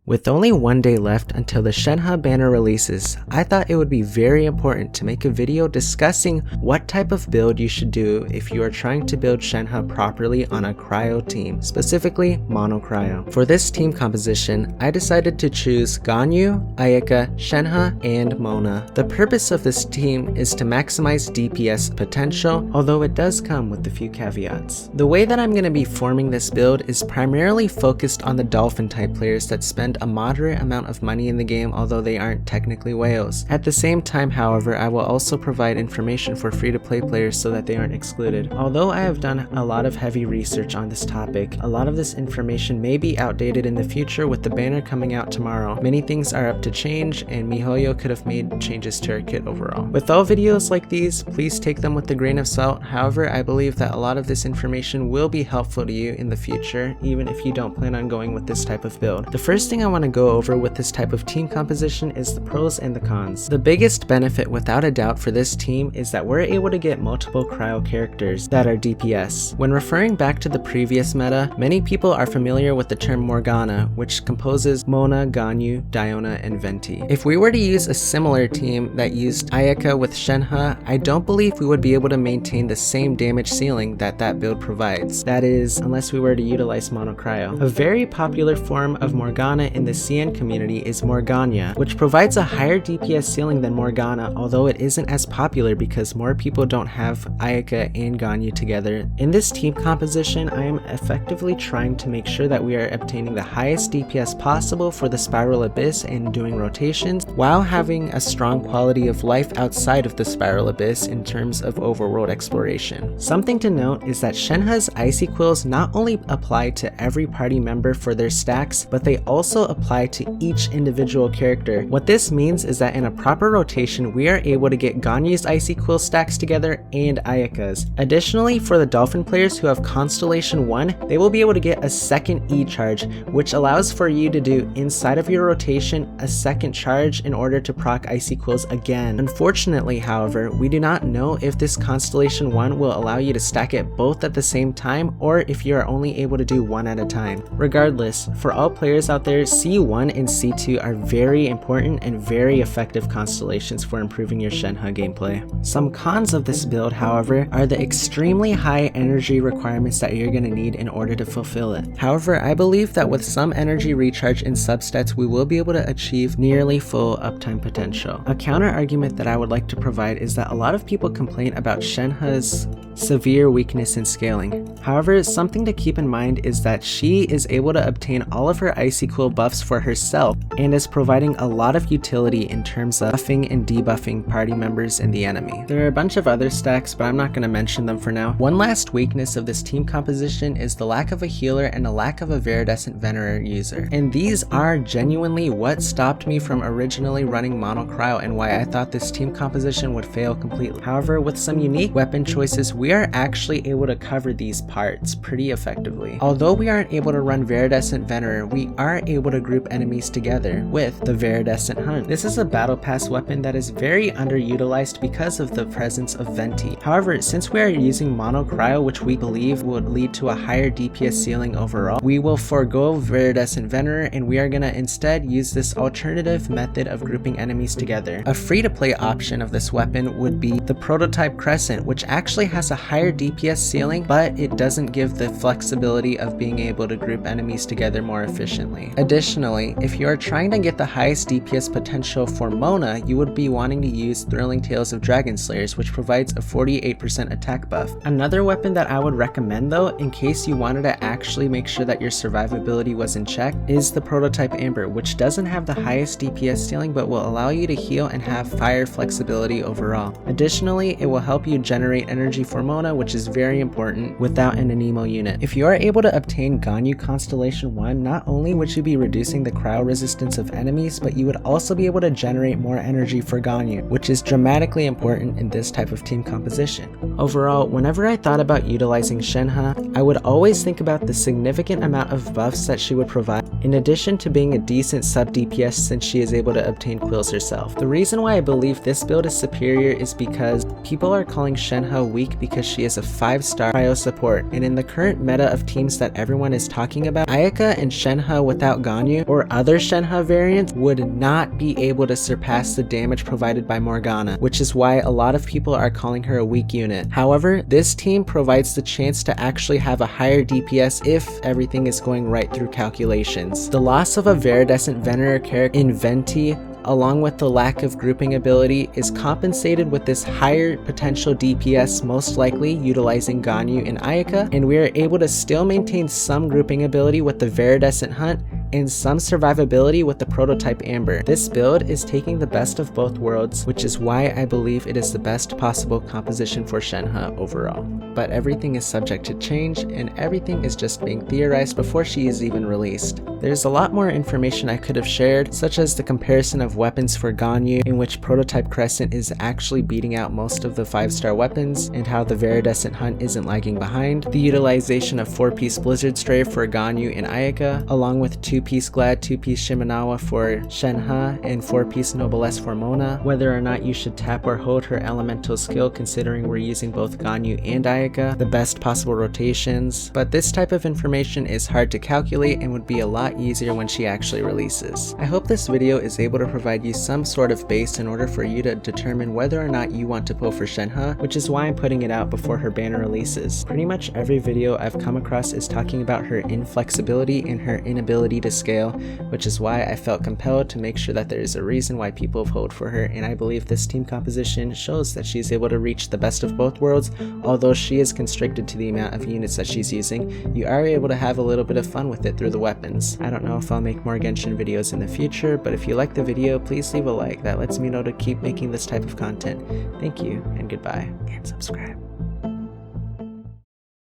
With only one day left until the Shenhe banner releases, I thought it would be very important to make a video discussing what type of build you should do if you are trying to build Shenhe properly on a cryo team, specifically Monocryo. For this team composition, I decided to choose Ganyu, Ayaka, Shenhe, and Mona. The purpose of this team is to maximize DPS potential, although it does come with a few caveats. The way that I'm going to be forming this build is primarily focused on the dolphin type players that spend a moderate amount of money in the game, although they aren't technically whales. At the same time, however, I will also provide information for free-to-play players so that they aren't excluded. Although I have done a lot of heavy research on this topic, a lot of this information may be outdated in the future with the banner coming out tomorrow. Many things are up to change, and MiHoYo could have made changes to our kit overall. With all videos like these, please take them with a grain of salt. However, I believe that a lot of this information will be helpful to you in the future, even if you don't plan on going with this type of build. The first thing I want to go over with this type of team composition is the pros and the cons. The biggest benefit without a doubt for this team is that we're able to get multiple cryo characters that are DPS. When referring back to the previous meta, many people are familiar with the term Morgana, which composes Mona, Ganyu, Diona, and Venti. If we were to use a similar team that used Ayaka with Shenhe, I don't believe we would be able to maintain the same damage ceiling that that build provides. That is, unless we were to utilize Monocryo. A very popular form of Morgana in the CN community is Morgana, which provides a higher DPS ceiling than Morgana, although it isn't as popular because more people don't have Ayaka and Ganyu together. In this team composition, I am effectively trying to make sure that we are obtaining the highest DPS possible for the Spiral Abyss and doing rotations, while having a strong quality of life outside of the Spiral Abyss in terms of overworld exploration. Something to note is that Shenhe's Icy Quills not only apply to every party member for their stacks, but they also apply to each individual character. What this means is that in a proper rotation, we are able to get Ganyu's Icy Quill stacks together and Ayaka's. Additionally, for the Dolphin players who have Constellation 1, they will be able to get a second E charge, which allows for you to do inside of your rotation a second charge in order to proc Icy Quills again. Unfortunately, however, we do not know if this Constellation 1 will allow you to stack it both at the same time or if you are only able to do one at a time. Regardless, for all players out there, C1 and C2 are very important and very effective constellations for improving your Shenhe gameplay. Some cons of this build, however, are the extremely high energy requirements that you're going to need in order to fulfill it. However, I believe that with some energy recharge and substats, we will be able to achieve nearly full uptime potential. A counter argument that I would like to provide is that a lot of people complain about Shenhe's severe weakness in scaling. However, something to keep in mind is that she is able to obtain all of her Icy Quill buffs for herself and is providing a lot of utility in terms of buffing and debuffing party members in the enemy. There are a bunch of other stacks, but I'm not going to mention them for now. One last weakness of this team composition is the lack of a healer and the lack of a Viridescent Venerer user. And these are genuinely what stopped me from originally running Monocryo and why I thought this team composition would fail completely. However, with some unique weapon choices, we are actually able to cover these parts pretty effectively. Although we aren't able to run Viridescent Venerer, we are able to group enemies together with the Viridescent Hunt. This is a battle pass weapon that is very underutilized because of the presence of Venti. However, since we are using Monocryo, which we believe would lead to a higher DPS ceiling overall, we will forego Viridescent Venerer and we are gonna instead use this alternative method of grouping enemies together. A free-to-play option of this weapon would be the Prototype Crescent, which actually has a higher DPS ceiling, but it doesn't give the flexibility of being able to group enemies together more efficiently. Additionally, if you are trying to get the highest DPS potential for Mona, you would be wanting to use Thrilling Tales of Dragon Slayers, which provides a 48% attack buff. Another weapon that I would recommend though, in case you wanted to actually make sure that your survivability was in check, is the Prototype Amber, which doesn't have the highest DPS ceiling but will allow you to heal and have fire flexibility overall. Additionally, it will help you generate energy for Mona, which is very important without an Anemo unit. If you are able to obtain Ganyu Constellation 1, not only would you be reducing the cryo resistance of enemies, but you would also be able to generate more energy for Ganyu, which is dramatically important in this type of team composition. Overall, whenever I thought about utilizing Shenhe, I would always think about the significant amount of buffs that she would provide, in addition to being a decent sub DPS since she is able to obtain Quills herself. The reason why I believe this build is superior is because people are calling Shenhe weak because because she is a 5-star cryo support, and in the current meta of teams that everyone is talking about, Ayaka and Shenhe without Ganyu or other Shenhe variants would not be able to surpass the damage provided by Morgana, which is why a lot of people are calling her a weak unit. However, this team provides the chance to actually have a higher DPS if everything is going right through calculations. The loss of a Viridescent Venerer character in Venti, along with the lack of grouping ability, is compensated with this higher potential DPS, most likely utilizing Ganyu and Ayaka, and we are able to still maintain some grouping ability with the Viridescent Hunt and some survivability with the prototype Amber. This build is taking the best of both worlds, which is why I believe it is the best possible composition for Shenhe overall. But everything is subject to change, and everything is just being theorized before she is even released. There's a lot more information I could have shared, such as the comparison of weapons for Ganyu, in which prototype Crescent is actually beating out most of the 5-star weapons, and how the Viridescent Hunt isn't lagging behind, the utilization of 4-piece Blizzard Stray for Ganyu and Ayaka, along with 2-piece Glad, 2-piece Shimenawa for Shenhe, and 4-piece Noblesse for Mona, whether or not you should tap or hold her elemental skill considering we're using both Ganyu and Ayaka, the best possible rotations, but this type of information is hard to calculate and would be a lot easier when she actually releases. I hope this video is able to provide you some sort of base in order for you to determine whether or not you want to pull for Shenhe, which is why I'm putting it out before her banner releases. Pretty much every video I've come across is talking about her inflexibility and her inability to scale, which is why I felt compelled to make sure that there is a reason why people vote for her, and I believe this team composition shows that she's able to reach the best of both worlds. Although she is constricted to the amount of units that she's using, you are able to have a little bit of fun with it through the weapons. I don't know if I'll make more Genshin videos in the future, but if you like the video, please leave a like. That lets me know to keep making this type of content. Thank you, and goodbye, and subscribe.